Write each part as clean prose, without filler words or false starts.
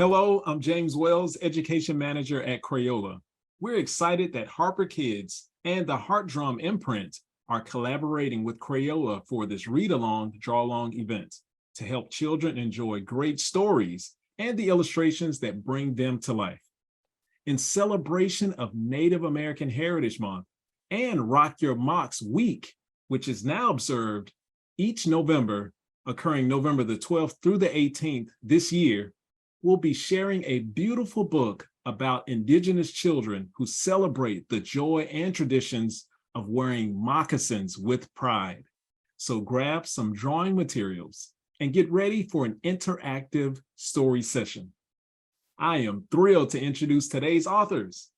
Hello, I'm James Wells, Education Manager at Crayola. We're excited that Harper Kids and the Heart Drum Imprint are collaborating with Crayola for this read-along, draw-along event to help children enjoy great stories and the illustrations that bring them to life. In celebration of Native American Heritage Month and Rock Your Mocks Week, which is now observed each November, occurring November the 12th through the 18th this year, we'll be sharing a beautiful book about Indigenous children who celebrate the joy and traditions of wearing moccasins with pride. So grab some drawing materials and get ready for an interactive story session. I am thrilled to introduce today's authors,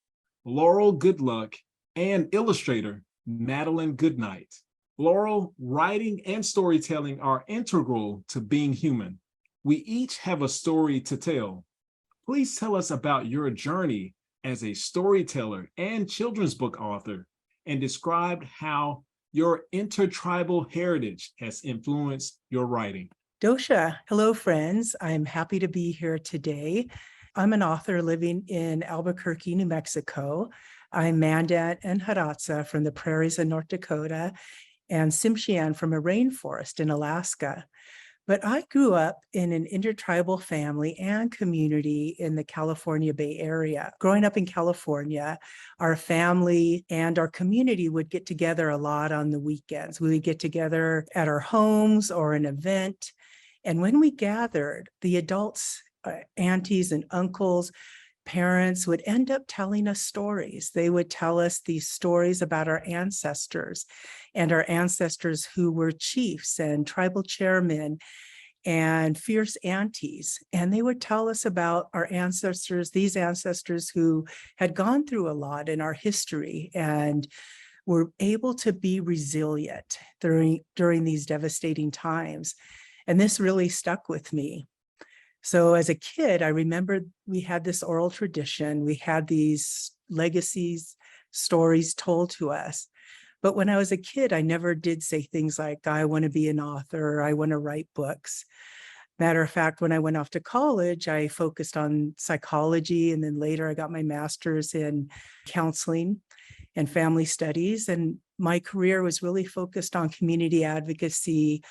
Laurel Goodluck and illustrator Madeline Goodnight. Laurel, writing and storytelling are integral to being human. We each have a story to tell. Please tell us about your journey as a storyteller and children's book author, and describe how your intertribal heritage has influenced your writing. Dosha, hello friends. I'm happy to be here today. I'm an author living in Albuquerque, New Mexico. I'm Mandan and Hidatsa from the prairies of North Dakota and Tsimshian from a rainforest in Alaska. But I grew up in an intertribal family and community in the California Bay Area. Growing up in California, our family and our community would get together a lot on the weekends. We would get together at our homes or an event. And when we gathered, the adults, aunties and uncles, parents would end up telling us stories. They would tell us these stories about our ancestors and our ancestors who were chiefs and tribal chairmen and fierce aunties. And they would tell us about our ancestors, these ancestors who had gone through a lot in our history and were able to be resilient during these devastating times. And this really stuck with me. So as a kid, I remember we had this oral tradition. We had these legacies, stories told to us. But when I was a kid, I never did say things like, I want to be an author, or I want to write books. Matter of fact, when I went off to college, I focused on psychology. And then later I got my master's in counseling and family studies. And my career was really focused on community advocacy,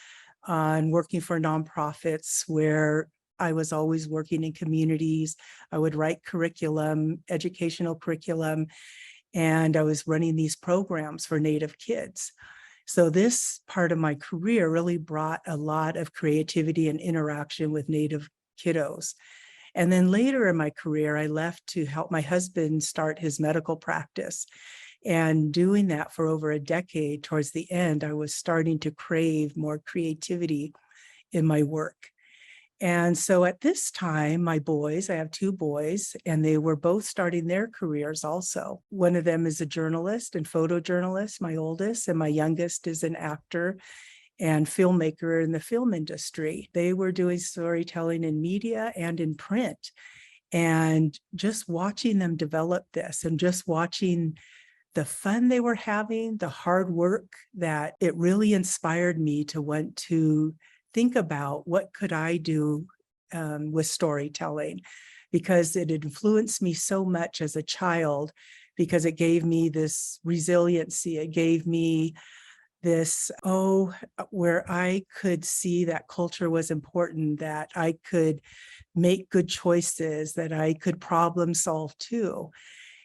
on working for nonprofits where I was always working in communities. I would write curriculum, educational curriculum, and I was running these programs for Native kids. So this part of my career really brought a lot of creativity and interaction with Native kiddos. And then later in my career, I left to help my husband start his medical practice. And doing that for over a decade, towards the end, I was starting to crave more creativity in my work. And so at this time, my boys, I have two boys, and they were both starting their careers also. One of them is a journalist and photojournalist, my oldest, and my youngest is an actor and filmmaker in the film industry. They were doing storytelling in media and in print. And just watching them develop this and just watching the fun they were having, the hard work, that it really inspired me to want to think about what could I do with storytelling, because it influenced me so much as a child, because it gave me this resiliency. It gave me this, where I could see that culture was important, that I could make good choices, that I could problem solve too.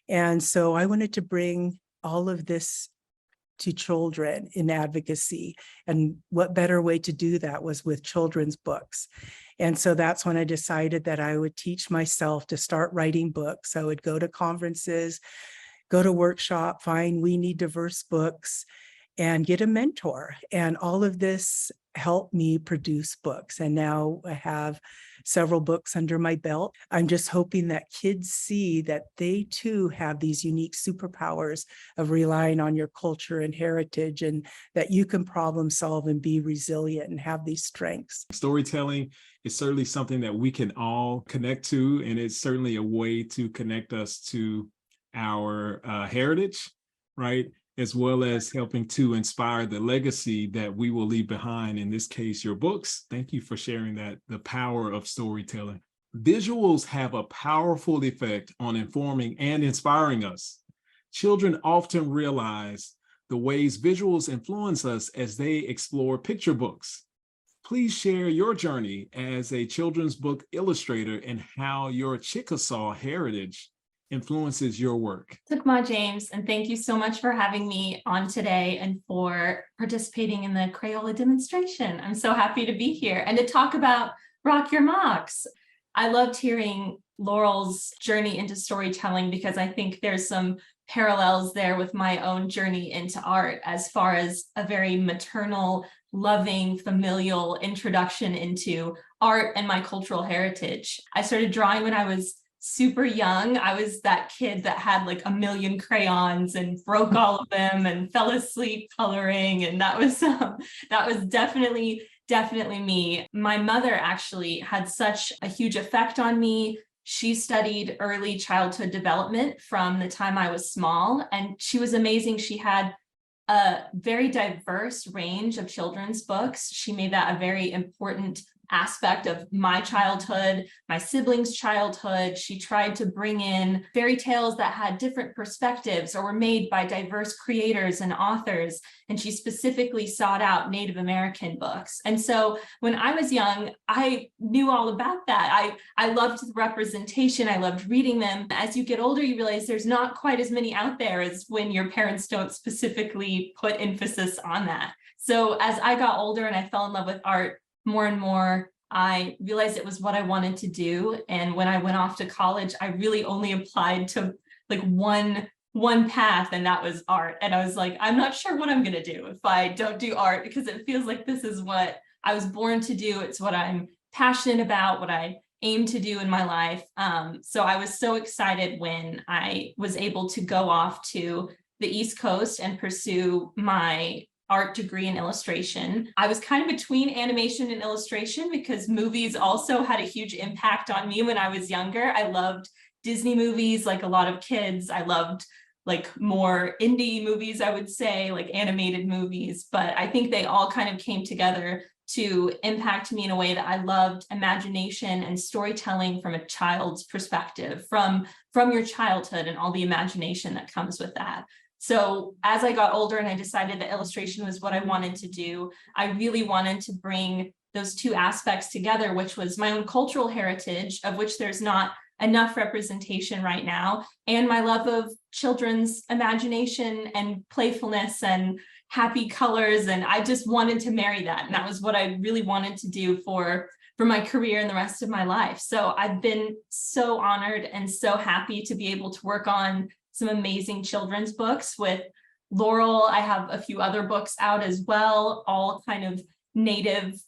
And so I wanted to bring all of this to children in advocacy. And what better way to do that was with children's books. And so that's when I decided that I would teach myself to start writing books. I would go to conferences, go to workshop, find We Need Diverse books, and get a mentor. And all of this helped me produce books. And now I have several books under my belt. I'm just hoping that kids see that they too have these unique superpowers of relying on your culture and heritage, and that you can problem solve and be resilient and have these strengths. Storytelling is certainly something that we can all connect to, and it's certainly a way to connect us to our heritage, right? As well as helping to inspire the legacy that we will leave behind, in this case, your books. Thank you for sharing that, the power of storytelling. Visuals have a powerful effect on informing and inspiring us. Children often realize the ways visuals influence us as they explore picture books. Please share your journey as a children's book illustrator and how your Chickasaw heritage influences your work. Tukma James, and thank you so much for having me on today and for participating in the Crayola demonstration. I'm so happy to be here and to talk about Rock Your Mocks. I loved hearing Laurel's journey into storytelling because I think there's some parallels there with my own journey into art as far as a very maternal, loving, familial introduction into art and my cultural heritage. I started drawing when I was super young. I was that kid that had like a million crayons and broke all of them and fell asleep coloring. And that was definitely me. My mother actually had such a huge effect on me. She studied early childhood development from the time I was small, and she was amazing. She had a very diverse range of children's books. She made that a very important aspect of my childhood, my siblings' childhood. She tried to bring in fairy tales that had different perspectives or were made by diverse creators and authors. And she specifically sought out Native American books. And so when I was young, I knew all about that. I loved the representation. I loved reading them. As you get older, you realize there's not quite as many out there as when your parents don't specifically put emphasis on that. So as I got older and I fell in love with art, more and more, I realized it was what I wanted to do. And when I went off to college, I really only applied to like one path, and that was art. And I was like, I'm not sure what I'm going to do if I don't do art, because it feels like this is what I was born to do. It's what I'm passionate about, what I aim to do in my life. So I was so excited when I was able to go off to the East Coast and pursue my art degree in illustration. I was kind of between animation and illustration because movies also had a huge impact on me when I was younger. I loved Disney movies like a lot of kids. I loved like more indie movies, I would say, like animated movies, but I think they all kind of came together to impact me in a way that I loved imagination and storytelling from a child's perspective, from your childhood and all the imagination that comes with that. So as I got older and I decided that illustration was what I wanted to do, I really wanted to bring those two aspects together, which was my own cultural heritage, of which there's not enough representation right now, and my love of children's imagination and playfulness and happy colors. And I just wanted to marry that. And that was what I really wanted to do for my career and the rest of my life. So I've been so honored and so happy to be able to work on some amazing children's books with Laurel. I have a few other books out as well, all kind of Native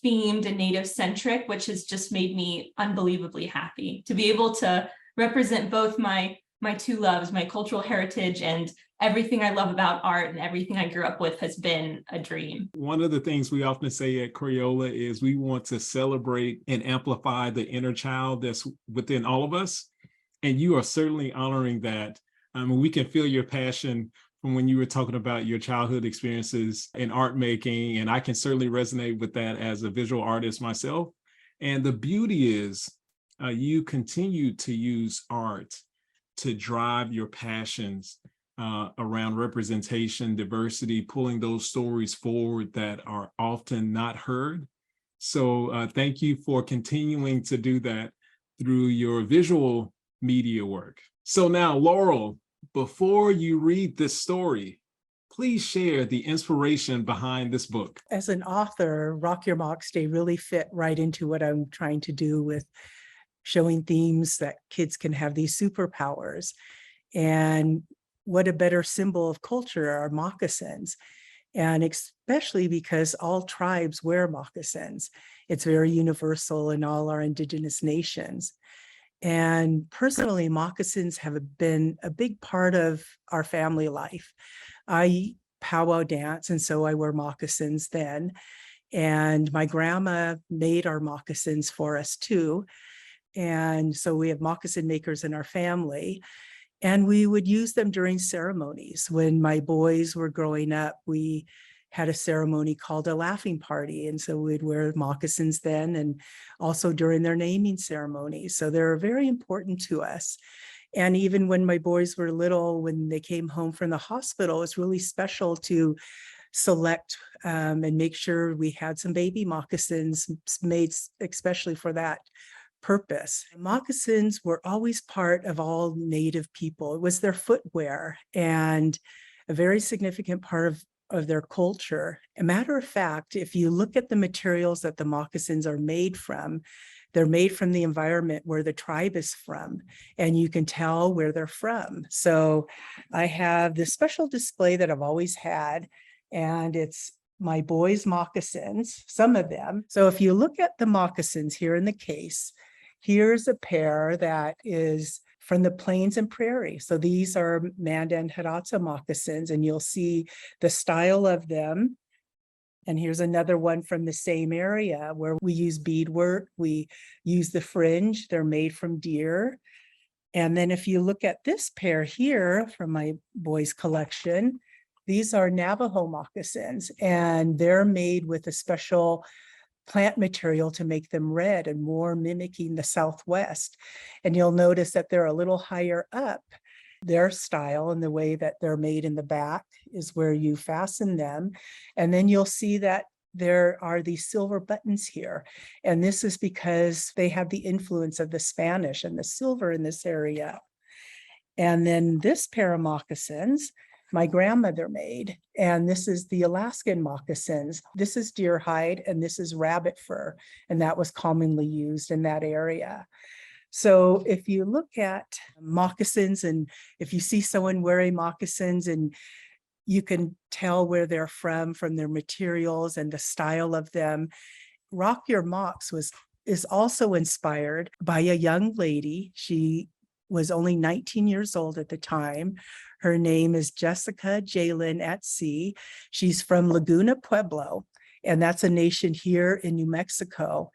themed and Native centric, which has just made me unbelievably happy to be able to represent both my two loves, my cultural heritage and everything I love about art, and everything I grew up with has been a dream. One of the things we often say at Crayola is we want to celebrate and amplify the inner child that's within all of us. And you are certainly honoring that. We can feel your passion from when you were talking about your childhood experiences in art making, and I can certainly resonate with that as a visual artist myself. And the beauty is you continue to use art to drive your passions around representation, diversity, pulling those stories forward that are often not heard. So thank you for continuing to do that through your visual media work. So now, Laurel, before you read this story, please share the inspiration behind this book. As an author, Rock Your Mocks Day really fit right into what I'm trying to do with showing themes that kids can have these superpowers. And what a better symbol of culture are moccasins. And especially because all tribes wear moccasins. It's very universal in all our indigenous nations. And personally, moccasins have been a big part of our family life. I powwow dance, and so I wear moccasins then. And my grandma made our moccasins for us too. And so we have moccasin makers in our family. And we would use them during ceremonies. When my boys were growing up, we had a ceremony called a laughing party. And so we'd wear moccasins then, and also during their naming ceremony. So they're very important to us. And even when my boys were little, when they came home from the hospital, it's really special to select and make sure we had some baby moccasins made especially for that purpose. Moccasins were always part of all Native people. It was their footwear and a very significant part of their culture. A matter of fact, if you look at the materials that the moccasins are made from, they're made from the environment where the tribe is from, and you can tell where they're from. So I have this special display that I've always had, and it's my boys' moccasins, some of them. So if you look at the moccasins here in the case, here's a pair that is from the Plains and Prairie. So these are Mandan Hidatsa moccasins, and you'll see the style of them. And here's another one from the same area where we use beadwork. We use the fringe. They're made from deer. And then if you look at this pair here from my boys' collection, these are Navajo moccasins, and they're made with a special plant material to make them red and more mimicking the Southwest. And you'll notice that they're a little higher up. Their style and the way that they're made in the back is where you fasten them. And then you'll see that there are these silver buttons here. And this is because they have the influence of the Spanish and the silver in this area. And then this pair of moccasins, my grandmother made, and this is the Alaskan moccasins. This is deer hide and this is rabbit fur, and that was commonly used in that area. So if you look at moccasins, and if you see someone wearing moccasins, and you can tell where they're from their materials and the style of them. Rock Your Mocks is also inspired by a young lady. She was only 19 years old at the time. Her name is Jessica Jalen at Sea. She's from Laguna Pueblo, and that's a nation here in New Mexico.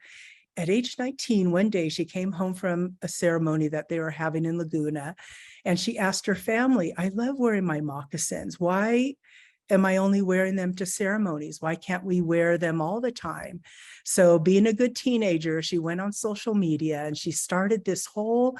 At age 19, one day she came home from a ceremony that they were having in Laguna, and she asked her family, I love wearing my moccasins. Why am I only wearing them to ceremonies? Why can't we wear them all the time? So being a good teenager, she went on social media and she started this whole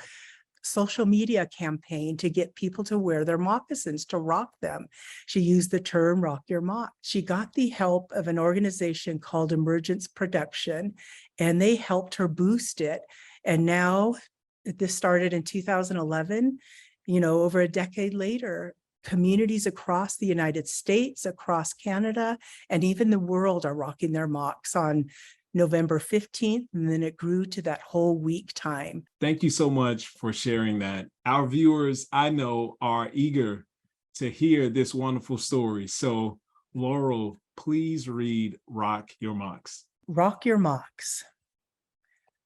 social media campaign to get people to wear their moccasins, to rock them. She used the term rock your mock. She got the help of an organization called Emergence Production, and they helped her boost it. And now this started in 2011, over a decade later, communities across the United States, across Canada, and even the world are rocking their mocks on November 15th, and then it grew to that whole week time. Thank you so much for sharing that. Our viewers, I know, are eager to hear this wonderful story. So Laurel, please read Rock Your Mocks. Rock Your Mocks.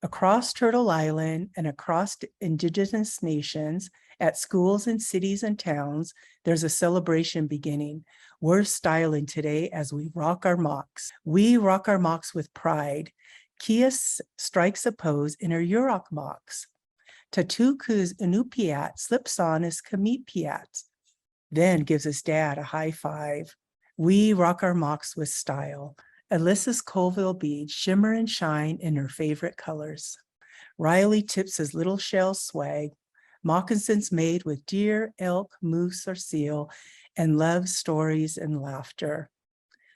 Across Turtle Island and across Indigenous nations, at schools and cities and towns, there's a celebration beginning. We're styling today as we rock our mocks. We rock our mocks with pride. Kia strikes a pose in her Yurok mocks. Tatuku's Inupiat slips on his Kamipiat, then gives his dad a high five. We rock our mocks with style. Alyssa's Colville beads shimmer and shine in her favorite colors. Riley tips his little shell swag, moccasins made with deer, elk, moose, or seal, and love stories and laughter.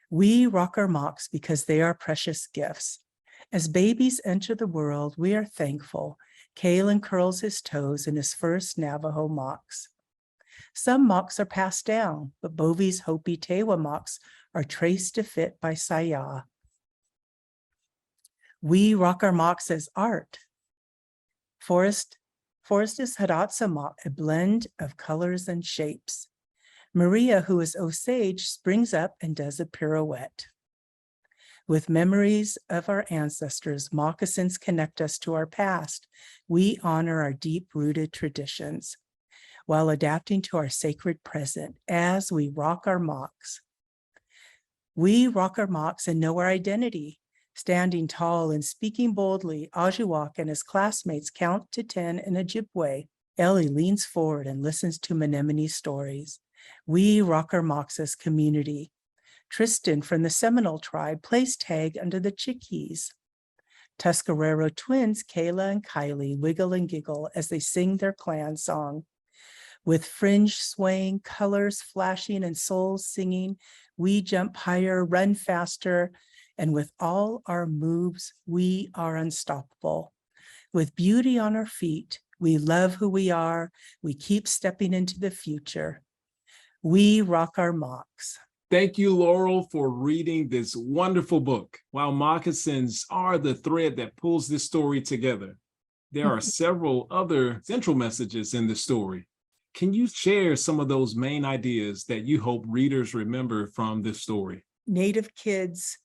We rock our mocks because they are precious gifts. As babies enter the world, we are thankful. Kalen curls his toes in his first Navajo mocks. Some mocks are passed down, but Bovie's Hopi Tewa mocks are traced to fit by Saya. We rock our mocks as art. Forest is Hidatsa mock, a blend of colors and shapes. Maria, who is Osage, springs up and does a pirouette. With memories of our ancestors, moccasins connect us to our past. We honor our deep-rooted traditions while adapting to our sacred present as we rock our mocks. We rock our mocks and know our identity. Standing tall and speaking boldly, Ajuwak and his classmates count to 10 in Ojibwe. Ellie leans forward and listens to Menominee stories. We rock our mocks as community. Tristan from the Seminole tribe plays tag under the Chickees. Tuscarora twins Kayla and Kylie wiggle and giggle as they sing their clan song. With fringe swaying, colors flashing, and souls singing, we jump higher, run faster, and with all our moves, we are unstoppable. With beauty on our feet, we love who we are. We keep stepping into the future. We rock our mocks. Thank you, Laurel, for reading this wonderful book. While moccasins are the thread that pulls this story together, there are several other central messages in the story. Can you share some of those main ideas that you hope readers remember from this story? Native kids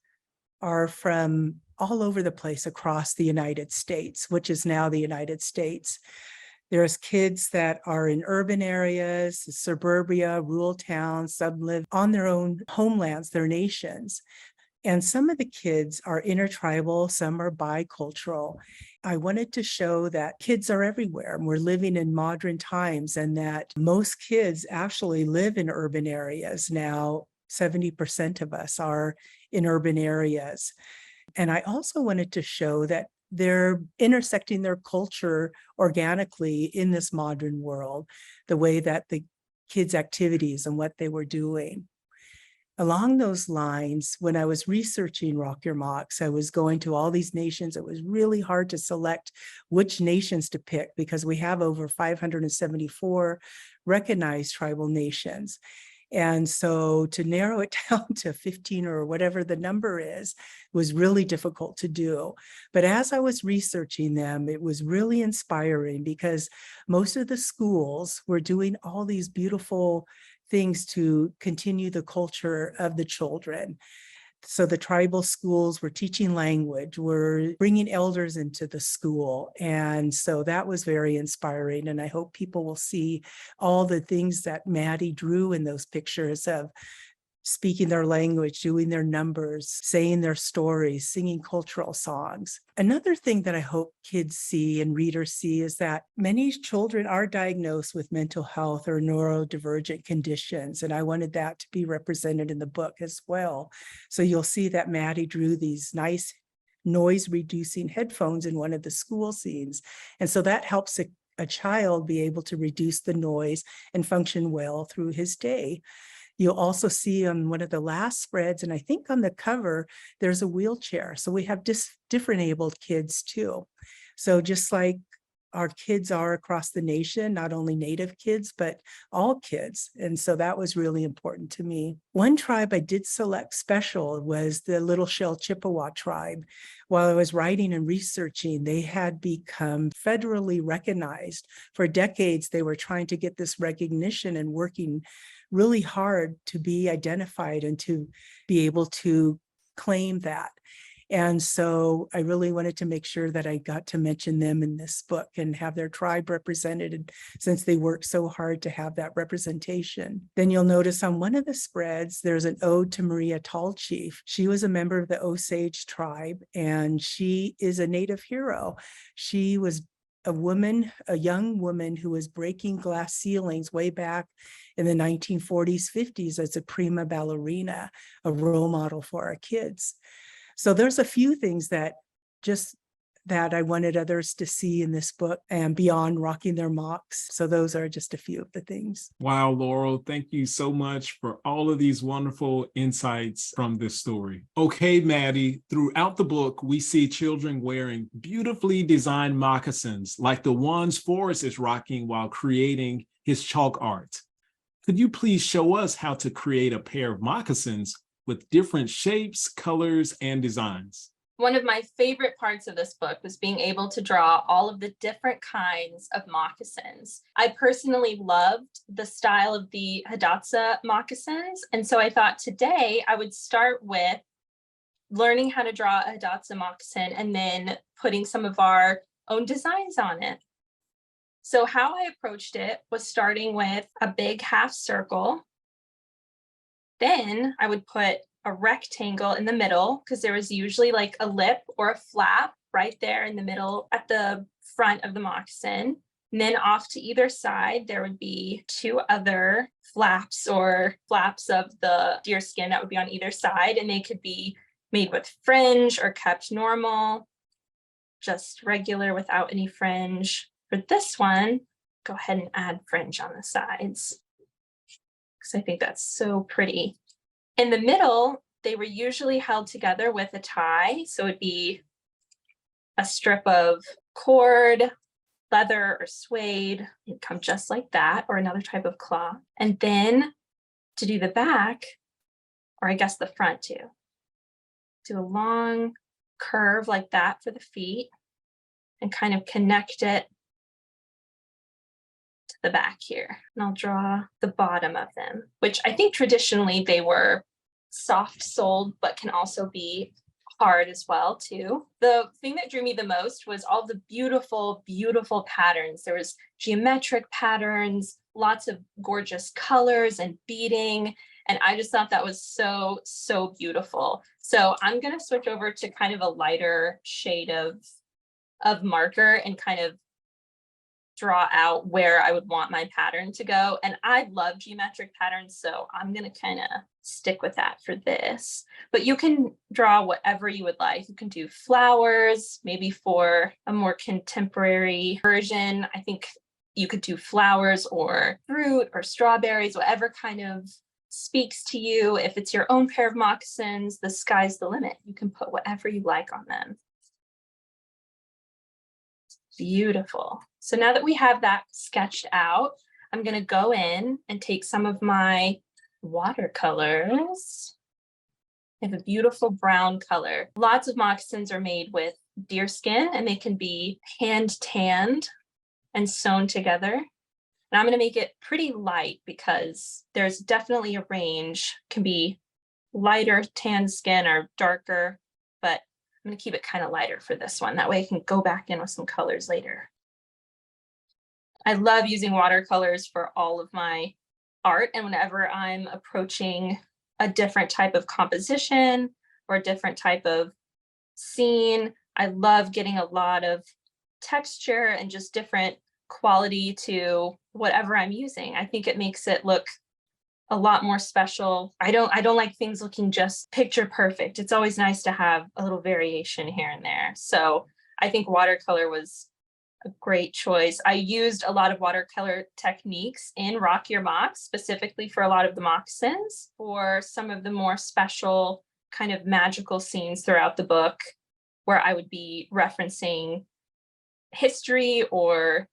are from all over the place across the United States, which is now the United States. There's kids that are in urban areas, suburbia, rural towns, some live on their own homelands, their nations. And some of the kids are intertribal, some are bicultural. I wanted to show that kids are everywhere and we're living in modern times, and that most kids actually live in urban areas now. 70% of us are in urban areas. And I also wanted to show that they're intersecting their culture organically in this modern world, the way that the kids' activities and what they were doing. Along those lines, when I was researching Rock Your Mocks, I was going to all these nations. It was really hard to select which nations to pick because we have over 574 recognized tribal nations. And so to narrow it down to 15 or whatever the number is was really difficult to do. But as I was researching them, it was really inspiring because most of the schools were doing all these beautiful things to continue the culture of the children. So the tribal schools were teaching language, were bringing elders into the school. And so that was very inspiring. And I hope people will see all the things that Maddie drew in those pictures of speaking their language, doing their numbers, saying their stories, singing cultural songs. Another thing that I hope kids see and readers see is that many children are diagnosed with mental health or neurodivergent conditions. And I wanted that to be represented in the book as well. So you'll see that Maddie drew these nice noise reducing headphones in one of the school scenes. And so that helps a child be able to reduce the noise and function well through his day. You'll also see on one of the last spreads, and I think on the cover, there's a wheelchair. So we have different abled kids too. So just like our kids are across the nation, not only Native kids, but all kids. And so that was really important to me. One tribe I did select special was the Little Shell Chippewa tribe. While I was writing and researching, they had become federally recognized. For decades, they were trying to get this recognition and working really hard to be identified and to be able to claim that. And so I really wanted to make sure that I got to mention them in this book and have their tribe represented, since they worked so hard to have that representation. Then you'll notice on one of the spreads, there's an ode to Maria Tall Chief. She was a member of the Osage tribe, and she is a Native hero. She was a young woman who was breaking glass ceilings way back in the 1940s, 50s as a prima ballerina, a role model for our kids. So there's a few things that I wanted others to see in this book and beyond rocking their mocks. So those are just a few of the things. Wow, Laurel, thank you so much for all of these wonderful insights from this story. Okay, Maddie, throughout the book, we see children wearing beautifully designed moccasins like the ones Forrest is rocking while creating his chalk art. Could you please show us how to create a pair of moccasins with different shapes, colors, and designs? One of my favorite parts of this book was being able to draw all of the different kinds of moccasins. I personally loved the style of the Hidatsa moccasins. And so I thought today I would start with learning how to draw a Hidatsa moccasin and then putting some of our own designs on it. So how I approached it was starting with a big half circle. Then I would put a rectangle in the middle because there was usually like a lip or a flap right there in the middle at the front of the moccasin. And then off to either side, there would be 2 other flaps or flaps of the deer skin that would be on either side, and they could be made with fringe or kept normal, just regular without any fringe. For this one, go ahead and add fringe on the sides because I think that's so pretty. In the middle, they were usually held together with a tie. So it'd be a strip of cord, leather, or suede. It'd come just like that, or another type of cloth. And then to do the back, or I guess the front too, do a long curve like that for the feet and kind of connect it to the back here. And I'll draw the bottom of them, which I think traditionally they were soft soled, but can also be hard as well too. The thing that drew me the most was all the beautiful, beautiful patterns. There was geometric patterns, lots of gorgeous colors and beading. And I just thought that was so, so beautiful. So I'm going to switch over to kind of a lighter shade of marker and kind of draw out where I would want my pattern to go. And I love geometric patterns, so I'm going to kind of stick with that for this. But you can draw whatever you would like. You can do flowers, maybe for a more contemporary version. I think you could do flowers or fruit or strawberries, whatever kind of speaks to you. If it's your own pair of moccasins, the sky's the limit. You can put whatever you like on them. Beautiful. So now that we have that sketched out, I'm going to go in and take some of my watercolors. I have a beautiful brown color. Lots of moccasins are made with deer skin, and they can be hand tanned and sewn together. And I'm going to make it pretty light because there's definitely a range. It can be lighter tan skin or darker, but I'm going to keep it kind of lighter for this one. That way I can go back in with some colors later. I love using watercolors for all of my art. And whenever I'm approaching a different type of composition or a different type of scene, I love getting a lot of texture and just different quality to whatever I'm using. I think it makes it look a lot more special. I don't like things looking just picture perfect. It's always nice to have a little variation here and there. So I think watercolor was a great choice. I used a lot of watercolor techniques in Rock Your Mocks, specifically for a lot of the moccasins, for some of the more special kind of magical scenes throughout the book, where I would be referencing history or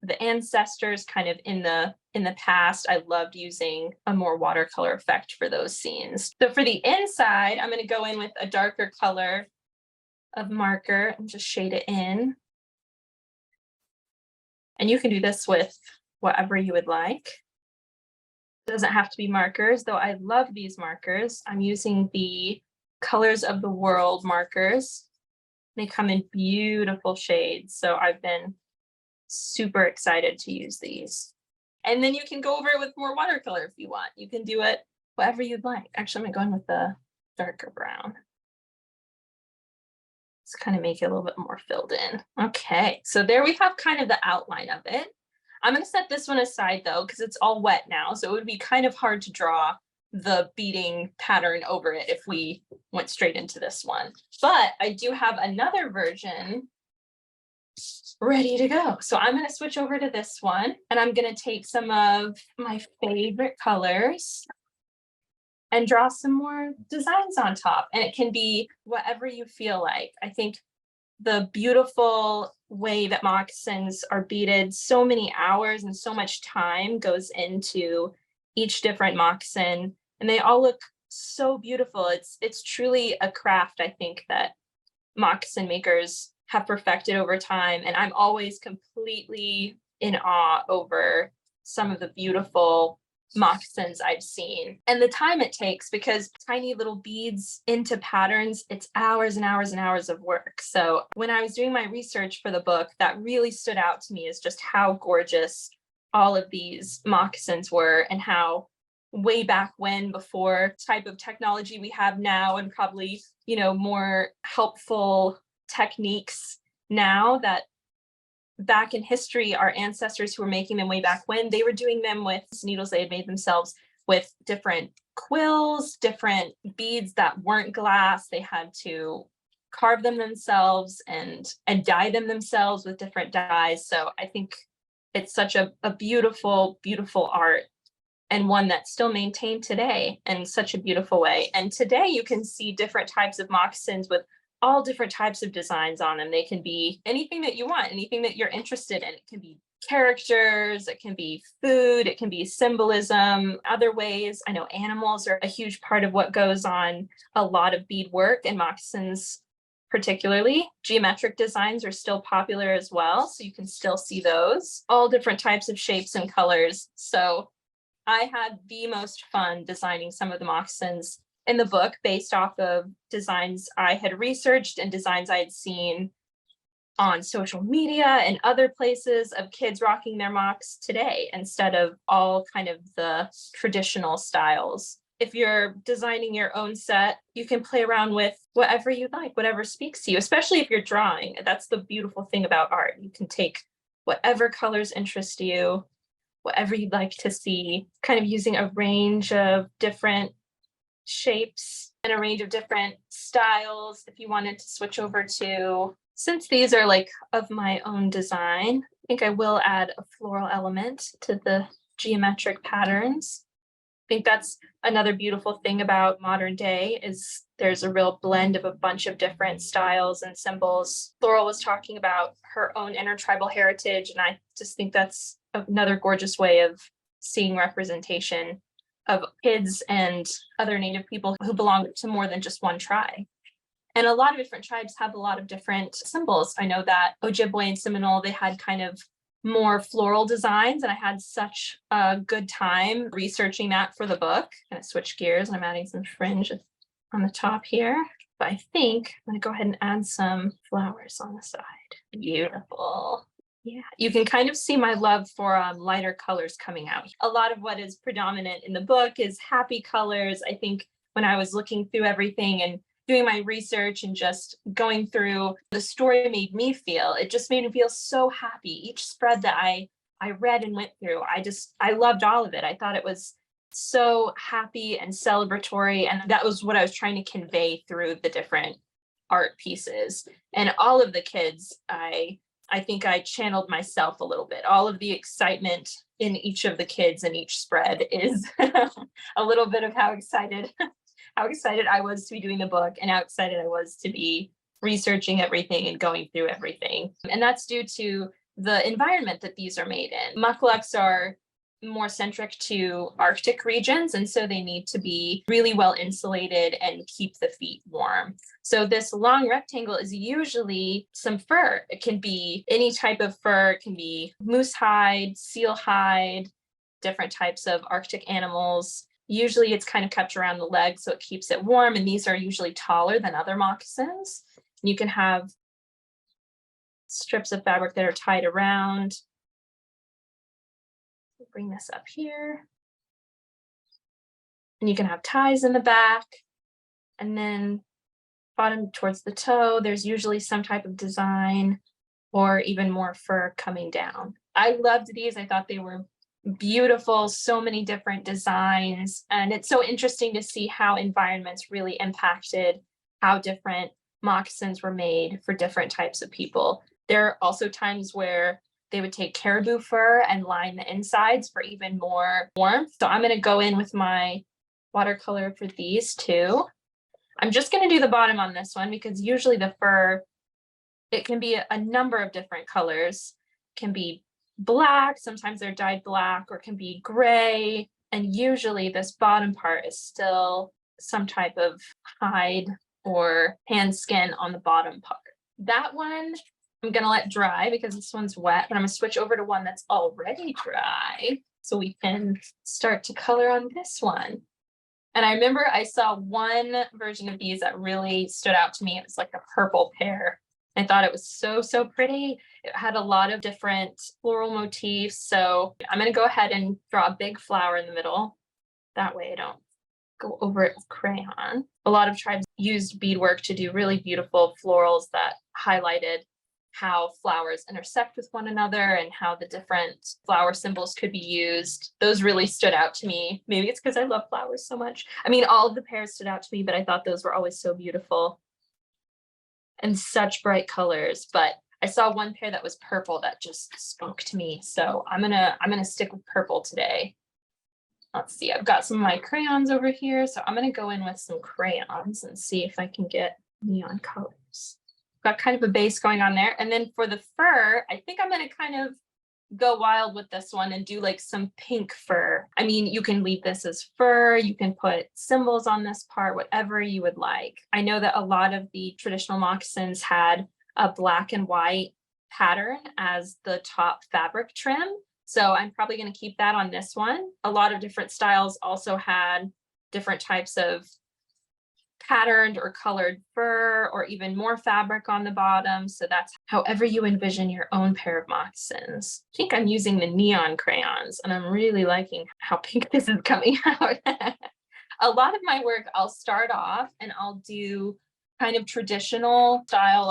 the ancestors kind of in the past. I loved using a more watercolor effect for those scenes. So for the inside, I'm going to go in with a darker color of marker and just shade it in. And you can do this with whatever you would like. It doesn't have to be markers, though I love these markers. I'm using the Colors of the World markers. They come in beautiful shades. So I've been super excited to use these. And then you can go over it with more watercolor if you want. You can do it whatever you'd like. Actually, I'm going to go in with the darker brown. Let's kind of make it a little bit more filled in. Okay, so there we have kind of the outline of it. I'm going to set this one aside though, because it's all wet now. So it would be kind of hard to draw the beading pattern over it if we went straight into this one. But I do have another version ready to go. So I'm going to switch over to this one, and I'm going to take some of my favorite colors and draw some more designs on top. And it can be whatever you feel like. I think the beautiful way that moccasins are beaded, so many hours and so much time goes into each different moccasin, and they all look so beautiful. It's truly a craft, I think, that moccasin makers have perfected over time. And I'm always completely in awe over some of the beautiful moccasins I've seen and the time it takes, because tiny little beads into patterns, it's hours and hours and hours of work. So when I was doing my research for the book, that really stood out to me, is just how gorgeous all of these moccasins were, and how way back when, before type of technology we have now, and probably, more helpful techniques now, that back in history, our ancestors who were making them way back when, they were doing them with needles they had made themselves with different quills, different beads that weren't glass. They had to carve them themselves and dye them themselves with different dyes. So I think it's such a beautiful, beautiful art, and one that's still maintained today in such a beautiful way. And today you can see different types of moccasins with all different types of designs on them. They can be anything that you want, anything that you're interested in. It can be characters, it can be food, it can be symbolism, other ways. I know animals are a huge part of what goes on a lot of bead work, and moccasins particularly. Geometric designs are still popular as well, so you can still see those. All different types of shapes and colors. So I had the most fun designing some of the moccasins in the book based off of designs I had researched and designs I had seen on social media and other places of kids rocking their mocks today, instead of all kind of the traditional styles. If you're designing your own set, you can play around with whatever you like, whatever speaks to you, especially if you're drawing. That's the beautiful thing about art. You can take whatever colors interest you, whatever you'd like to see, kind of using a range of different shapes and a range of different styles. If you wanted to switch over to, since these are like of my own design, I think I will add a floral element to the geometric patterns. I think that's another beautiful thing about modern day, is there's a real blend of a bunch of different styles and symbols. Laurel was talking about her own intertribal heritage, and I just think that's another gorgeous way of seeing representation of kids and other Native people who belong to more than just one tribe. And a lot of different tribes have a lot of different symbols. I know that Ojibwe and Seminole, they had kind of more floral designs, and I had such a good time researching that for the book. I'm gonna switch gears, and I'm adding some fringe on the top here. But I think I'm gonna go ahead and add some flowers on the side. Beautiful. Yeah, you can kind of see my love for lighter colors coming out. A lot of what is predominant in the book is happy colors. I think when I was looking through everything and doing my research and just going through, the story made me feel, it just made me feel so happy. Each spread that I read and went through, I loved all of it. I thought it was so happy and celebratory, and that was what I was trying to convey through the different art pieces. And all of the kids, I think I channeled myself a little bit. All of the excitement in each of the kids in each spread is a little bit of how excited I was to be doing the book, and how excited I was to be researching everything and going through everything. And that's due to the environment that these are made in. Mucklucks are more centric to Arctic regions, and so they need to be really well insulated and keep the feet warm. So this long rectangle is usually some fur. It can be any type of fur. It can be moose hide, seal hide, different types of Arctic animals. Usually it's kind of kept around the leg so it keeps it warm, and these are usually taller than other moccasins. You can have strips of fabric that are tied around. Bring this up here. And you can have ties in the back, and then bottom towards the toe, there's usually some type of design or even more fur coming down. I loved these. I thought they were beautiful, so many different designs. And it's so interesting to see how environments really impacted how different moccasins were made for different types of people. There are also times where they would take caribou fur and line the insides for even more warmth. So I'm going to go in with my watercolor for these two. I'm just going to do the bottom on this one because usually the fur, it can be a number of different colors. It can be black, sometimes they're dyed black, or it can be gray. And usually this bottom part is still some type of hide or hand skin on the bottom part. That one I'm gonna let dry because this one's wet, but I'm gonna switch over to one that's already dry so we can start to color on this one. And I remember I saw one version of these that really stood out to me. It was like a purple pear. I thought it was so, so pretty. It had a lot of different floral motifs. So I'm gonna go ahead and draw a big flower in the middle. That way I don't go over it with crayon. A lot of tribes used beadwork to do really beautiful florals that highlighted how flowers intersect with one another and how the different flower symbols could be used. Those really stood out to me. Maybe it's because I love flowers so much. I mean, all of the pairs stood out to me, but I thought those were always so beautiful and such bright colors. But I saw one pair that was purple that just spoke to me. So I'm gonna stick with purple today. Let's see, I've got some of my crayons over here. So I'm gonna go in with some crayons and see if I can get neon colors. Got kind of a base going on there. And then for the fur, I think I'm gonna kind of go wild with this one and do like some pink fur. I mean, you can leave this as fur, you can put symbols on this part, whatever you would like. I know that a lot of the traditional moccasins had a black and white pattern as the top fabric trim. So I'm probably going to keep that on this one. A lot of different styles also had different types of patterned or colored fur or even more fabric on the bottom. So that's however you envision your own pair of moccasins. I think I'm using the neon crayons and I'm really liking how pink this is coming out. A lot of my work, I'll start off and I'll do kind of traditional style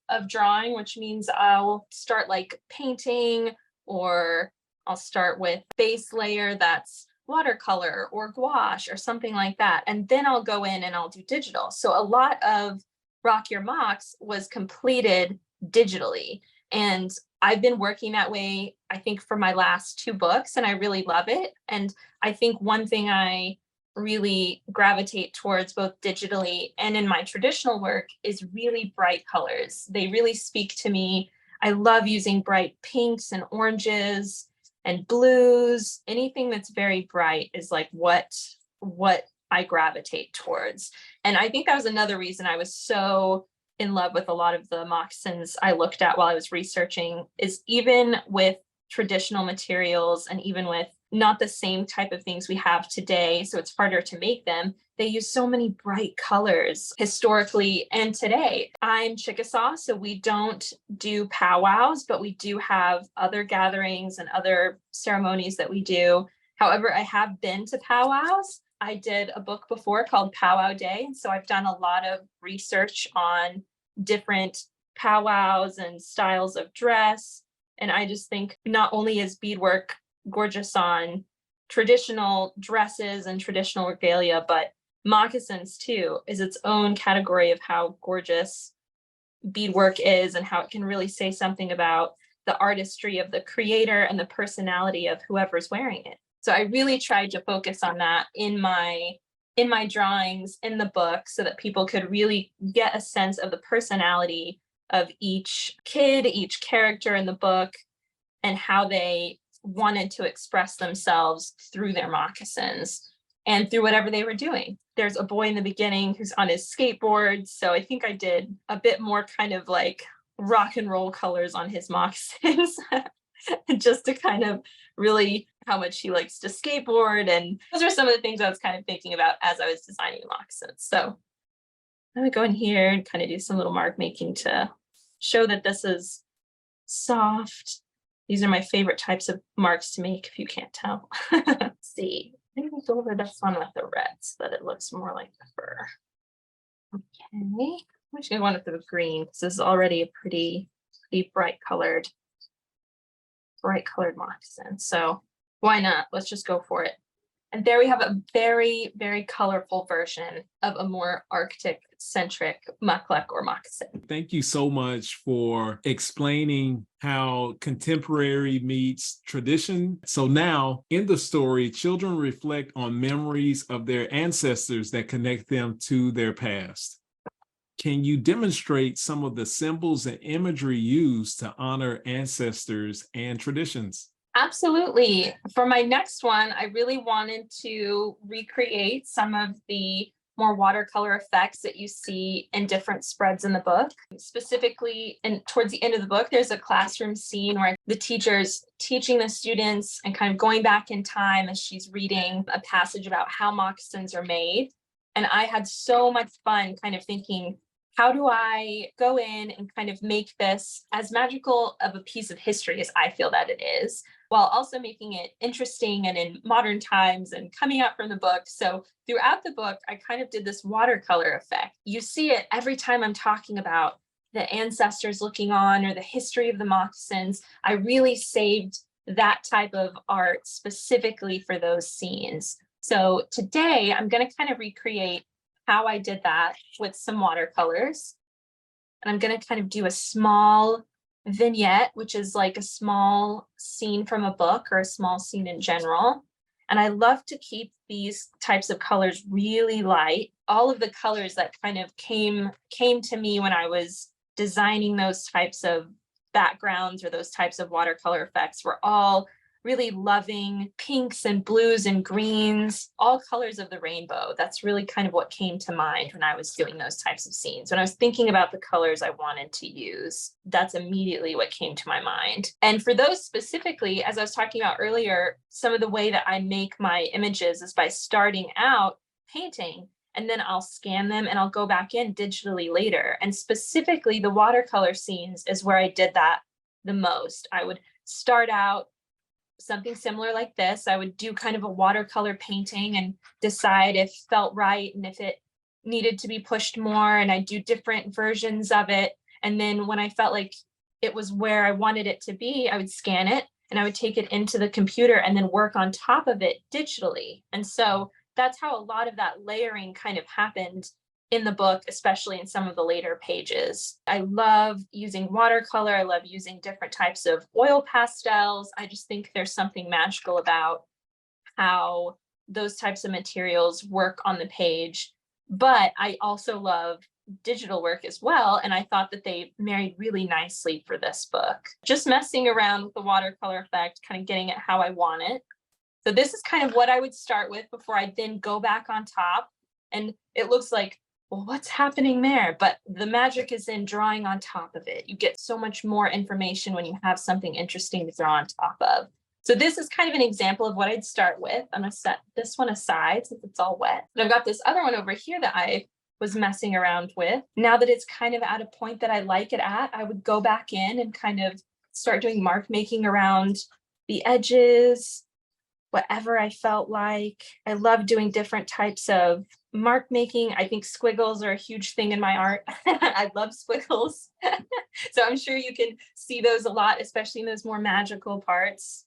of drawing, which means I'll start like painting, or I'll start with base layer that's watercolor or gouache or something like that. And then I'll go in and I'll do digital. So a lot of Rock Your Mocks was completed digitally. And I've been working that way, I think, for my last 2 books, and I really love it. And I think one thing I really gravitate towards both digitally and in my traditional work is really bright colors. They really speak to me. I love using bright pinks and oranges and blues. Anything that's very bright is like what I gravitate towards. And I think that was another reason I was so in love with a lot of the moccasins I looked at while I was researching, is even with traditional materials and even with not the same type of things we have today, so it's harder to make them, they use so many bright colors historically and today. I'm Chickasaw, so we don't do powwows, but we do have other gatherings and other ceremonies that we do. However, I have been to powwows. I did a book before called Powwow Day, so I've done a lot of research on different powwows and styles of dress. And I just think not only is beadwork gorgeous on traditional dresses and traditional regalia, but moccasins too is its own category of how gorgeous beadwork is and how it can really say something about the artistry of the creator and the personality of whoever's wearing it. So I really tried to focus on that in my drawings in the book so that people could really get a sense of the personality of each kid, each character in the book, and how they wanted to express themselves through their moccasins and through whatever they were doing. There's a boy in the beginning who's on his skateboard. So I think I did a bit more kind of like rock and roll colors on his moccasins just to kind of really how much he likes to skateboard. And those are some of the things I was kind of thinking about as I was designing the moccasins. So I'm gonna go in here and kind of do some little mark making to show that this is soft. These are my favorite types of marks to make, if you can't tell. Let's see, maybe go over this one with the red so that it looks more like the fur. Okay, I'm just gonna go with the green because this is already a pretty bright colored moccasin. So why not? Let's just go for it. And there we have a very, very colorful version of a more Arctic-centric mukluk or moccasin. Thank you so much for explaining how contemporary meets tradition. So now in the story, children reflect on memories of their ancestors that connect them to their past. Can you demonstrate some of the symbols and imagery used to honor ancestors and traditions? Absolutely. For my next one, I really wanted to recreate some of the more watercolor effects that you see in different spreads in the book. Specifically, and towards the end of the book, there's a classroom scene where the teacher's teaching the students and kind of going back in time as she's reading a passage about how moccasins are made. And I had so much fun kind of thinking, how do I go in and kind of make this as magical of a piece of history as I feel that it is, while also making it interesting and in modern times and coming out from the book. So throughout the book, I kind of did this watercolor effect. You see it every time I'm talking about the ancestors looking on or the history of the moccasins. I really saved that type of art specifically for those scenes. So today I'm going to kind of recreate how I did that with some watercolors. And I'm going to kind of do a small vignette, which is like a small scene from a book or a small scene in general. And I love to keep these types of colors really light. All of the colors that kind of came to me when I was designing those types of backgrounds or those types of watercolor effects were all really loving pinks and blues and greens, all colors of the rainbow. That's really kind of what came to mind when I was doing those types of scenes. When I was thinking about the colors I wanted to use, that's immediately what came to my mind. And for those specifically, as I was talking about earlier, some of the way that I make my images is by starting out painting, and then I'll scan them and I'll go back in digitally later. And specifically the watercolor scenes is where I did that the most. I would start out something similar like this. I would do kind of a watercolor painting and decide if it felt right and if it needed to be pushed more, and I do different versions of it. And then when I felt like it was where I wanted it to be, I would scan it and I would take it into the computer and then work on top of it digitally. And so that's how a lot of that layering kind of happened in the book, especially in some of the later pages. I love using watercolor. I love using different types of oil pastels. I just think there's something magical about how those types of materials work on the page. But I also love digital work as well. And I thought that they married really nicely for this book. Just messing around with the watercolor effect, kind of getting it how I want it. So this is kind of what I would start with before I then go back on top. And it looks like, well, what's happening there? But the magic is in drawing on top of it. You get so much more information when you have something interesting to draw on top of. So this is kind of an example of what I'd start with. I'm gonna set this one aside since it's all wet. And I've got this other one over here that I was messing around with. Now that it's kind of at a point that I like it at, I would go back in and kind of start doing mark making around the edges, whatever I felt like. I love doing different types of mark making. I think squiggles are a huge thing in my art. I love squiggles. So I'm sure you can see those a lot, especially in those more magical parts.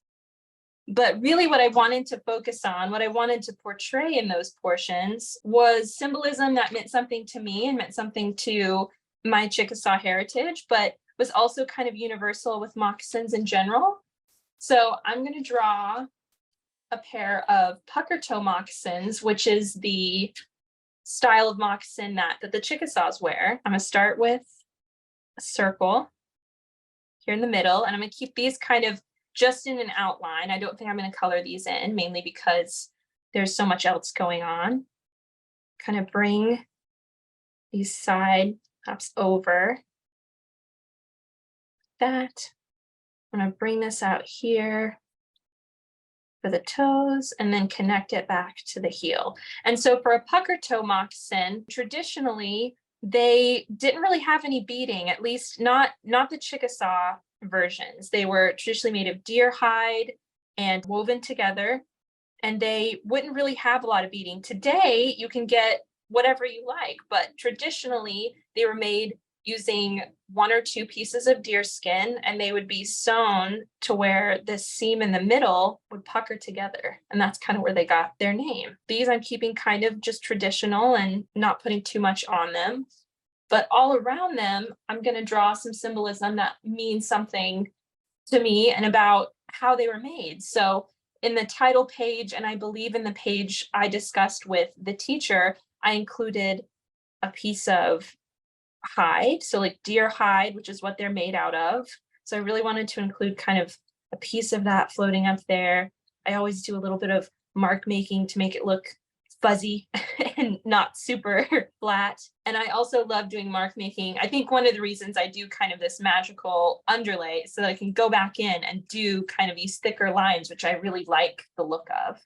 But really what I wanted to focus on, what I wanted to portray in those portions was symbolism that meant something to me and meant something to my Chickasaw heritage, but was also kind of universal with moccasins in general. So I'm going to draw a pair of pucker toe moccasins, which is the style of moccasin that the Chickasaws wear. I'm going to start with a circle here in the middle, and I'm going to keep these kind of just in an outline. I don't think I'm going to color these in, mainly because there's so much else going on. Kind of bring these side ups over. That. I'm going to bring this out here for the toes and then connect it back to the heel. And so for a pucker toe moccasin, traditionally, they didn't really have any beading, at least not the Chickasaw versions. They were traditionally made of deer hide and woven together, and they wouldn't really have a lot of beading. Today, you can get whatever you like, but traditionally they were made using 1 or 2 pieces of deer skin, and they would be sewn to where the seam in the middle would pucker together. And that's kind of where they got their name. These I'm keeping kind of just traditional and not putting too much on them. But all around them, I'm going to draw some symbolism that means something to me and about how they were made. So in the title page, and I believe in the page I discussed with the teacher, I included a piece of hide, so like deer hide, which is what they're made out of. So I really wanted to include kind of a piece of that floating up there. I always do a little bit of mark making to make it look fuzzy and not super flat. And I also love doing mark making. I think one of the reasons I do kind of this magical underlay so that I can go back in and do kind of these thicker lines, which I really like the look of.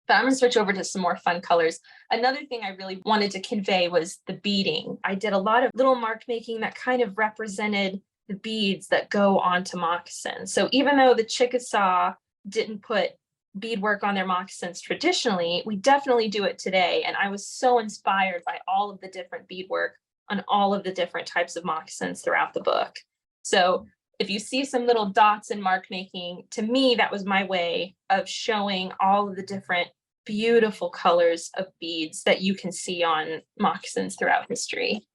But I'm going to switch over to some more fun colors. Another thing I really wanted to convey was the beading. I did a lot of little mark making that kind of represented the beads that go onto moccasins. So even though the Chickasaw didn't put beadwork on their moccasins traditionally, we definitely do it today. And I was so inspired by all of the different beadwork on all of the different types of moccasins throughout the book. So if you see some little dots in mark making, to me, that was my way of showing all of the different beautiful colors of beads that you can see on moccasins throughout history.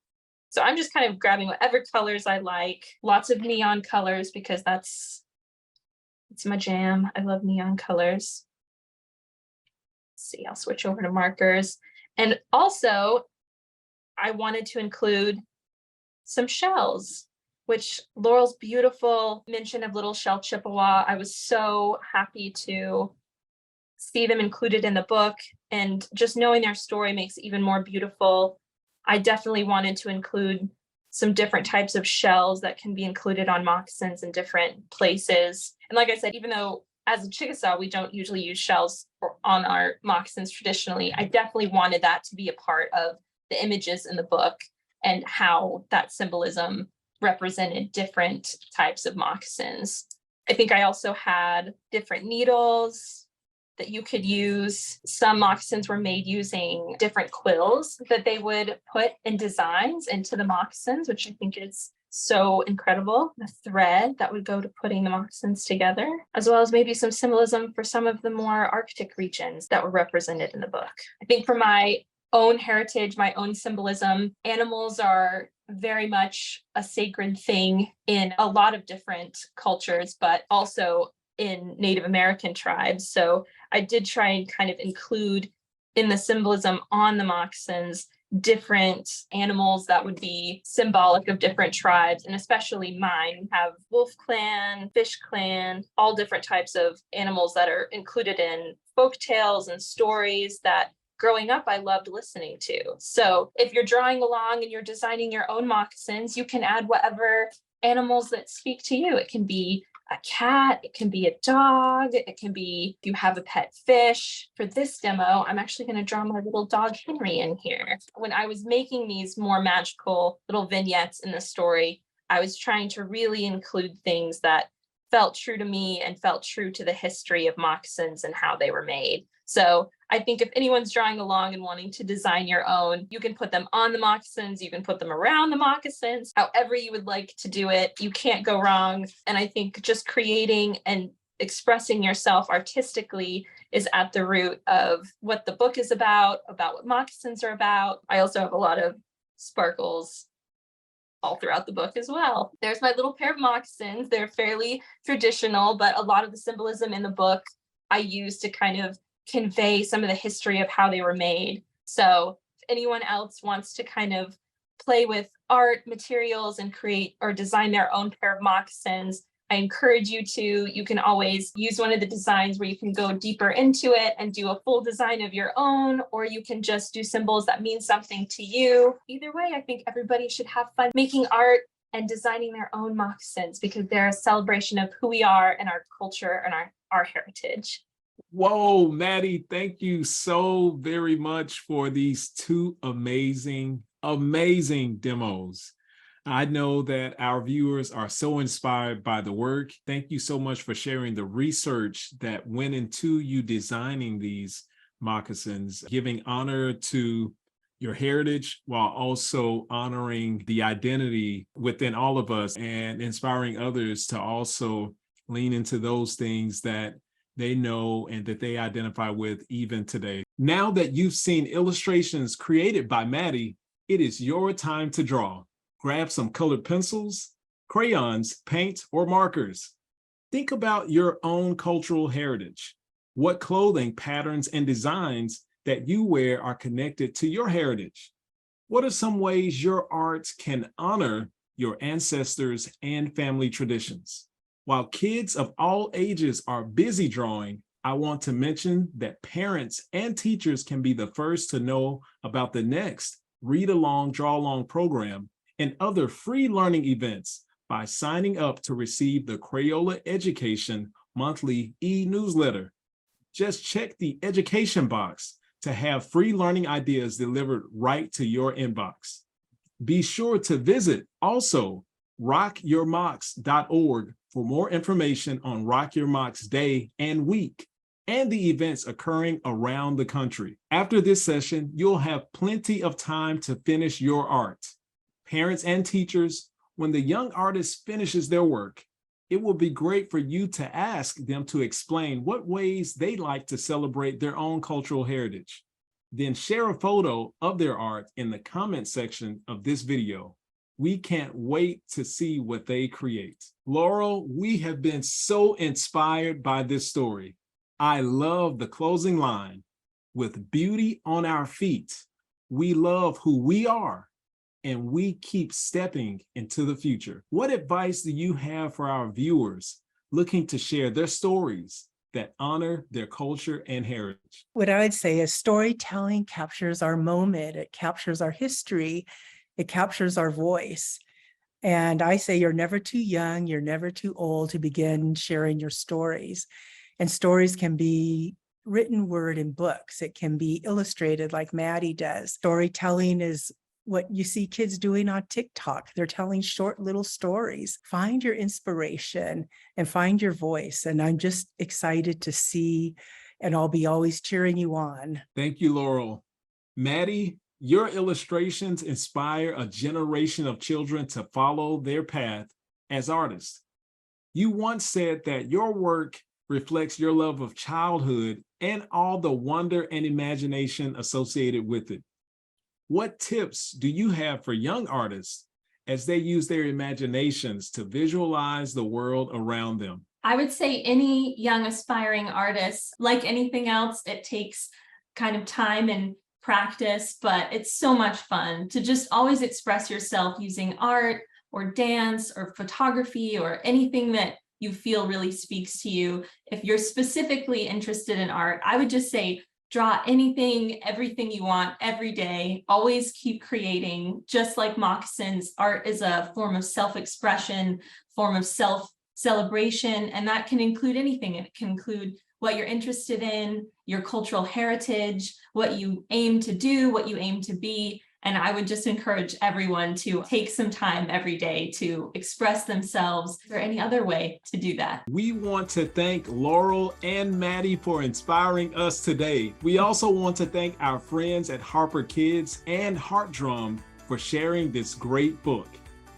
So I'm just kind of grabbing whatever colors I like, lots of neon colors because it's my jam. I love neon colors. Let's see, I'll switch over to markers. And also, I wanted to include some shells, which Laurel's beautiful mention of little shell Chippewa. I was so happy to see them included in the book, and just knowing their story makes it even more beautiful. I definitely wanted to include some different types of shells that can be included on moccasins in different places. And like I said, even though as a Chickasaw, we don't usually use shells on our moccasins traditionally, I definitely wanted that to be a part of the images in the book and how that symbolism represented different types of moccasins. I think I also had different needles that you could use. Some moccasins were made using different quills that they would put in designs into the moccasins, which I think is so incredible. The thread that would go to putting the moccasins together, as well as maybe some symbolism for some of the more Arctic regions that were represented in the book. I think for my own heritage, my own symbolism, animals are very much a sacred thing in a lot of different cultures, but also in Native American tribes. So I did try and kind of include in the symbolism on the moccasins different animals that would be symbolic of different tribes, and especially mine. We have Wolf Clan, Fish Clan, all different types of animals that are included in folk tales and stories that growing up I loved listening to. So if you're drawing along and you're designing your own moccasins, you can add whatever animals that speak to you. It can be a cat, it can be a dog, it can be if you have a pet fish. For this demo, I'm actually going to draw my little dog Henry in here. When I was making these more magical little vignettes in the story, I was trying to really include things that felt true to me and felt true to the history of moccasins and how they were made. So I think if anyone's drawing along and wanting to design your own, you can put them on the moccasins, you can put them around the moccasins, however you would like to do it. You can't go wrong. And I think just creating and expressing yourself artistically is at the root of what the book is about what moccasins are about. I also have a lot of sparkles all throughout the book as well. There's my little pair of moccasins. They're fairly traditional, but a lot of the symbolism in the book I use to kind of convey some of the history of how they were made. So if anyone else wants to kind of play with art materials and create or design their own pair of moccasins, I encourage you to. You can always use one of the designs where you can go deeper into it and do a full design of your own, or you can just do symbols that mean something to you. Either way, I think everybody should have fun making art and designing their own moccasins because they're a celebration of who we are and our culture and our heritage. Whoa, Maddie, thank you so very much for these two amazing demos. I know that our viewers are so inspired by the work. Thank you so much for sharing the research that went into you designing these moccasins, giving honor to your heritage while also honoring the identity within all of us and inspiring others to also lean into those things that they know and that they identify with even today. Now that you've seen illustrations created by Maddie, it is your time to draw. Grab some colored pencils, crayons, paint, or markers. Think about your own cultural heritage. What clothing patterns and designs that you wear are connected to your heritage? What are some ways your art can honor your ancestors and family traditions? While kids of all ages are busy drawing, I want to mention that parents and teachers can be the first to know about the next Read Along, Draw Along program and other free learning events by signing up to receive the Crayola Education monthly e-newsletter. Just check the education box to have free learning ideas delivered right to your inbox. Be sure to visit also rockyourmocks.org for more information on Rock Your Mocks Day and week and the events occurring around the country. After this session, you'll have plenty of time to finish your art. Parents and teachers, when the young artist finishes their work, it will be great for you to ask them to explain what ways they like to celebrate their own cultural heritage. Then share a photo of their art in the comment section of this video. We can't wait to see what they create. Laurel, we have been so inspired by this story. I love the closing line, with beauty on our feet. We love who we are, and we keep stepping into the future. What advice do you have for our viewers looking to share their stories that honor their culture and heritage? What I would say is storytelling captures our moment, it captures our history, it captures our voice. And I say you're never too young, you're never too old to begin sharing your stories. And stories can be written word in books. It can be illustrated like Maddie does. Storytelling is what you see kids doing on TikTok. They're telling short little stories. Find your inspiration and find your voice. And I'm just excited to see, and I'll be always cheering you on. Thank you, Laurel. Maddie, your illustrations inspire a generation of children to follow their path as artists. You once said that your work reflects your love of childhood and all the wonder and imagination associated with it. What tips do you have for young artists as they use their imaginations to visualize the world around them? I would say any young aspiring artist, like anything else, it takes kind of time and practice, but it's so much fun to just always express yourself using art or dance or photography or anything that you feel really speaks to you. If you're specifically interested in art, I would just say draw anything, everything you want every day. Always keep creating. Just like moccasins, art is a form of self-expression, form of self-celebration, and that can include anything. It can include what you're interested in, your cultural heritage, what you aim to do, what you aim to be. And I would just encourage everyone to take some time every day to express themselves or any other way to do that. We want to thank Laurel and Maddie for inspiring us today. We also want to thank our friends at Harper Kids and Heart Drum for sharing this great book.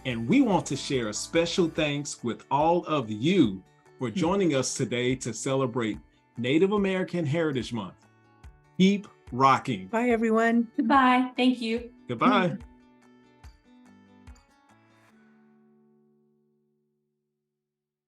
And we want to share a special thanks with all of you for joining us today to celebrate Native American Heritage Month. Keep rocking. Bye, everyone. Goodbye. Thank you. Goodbye.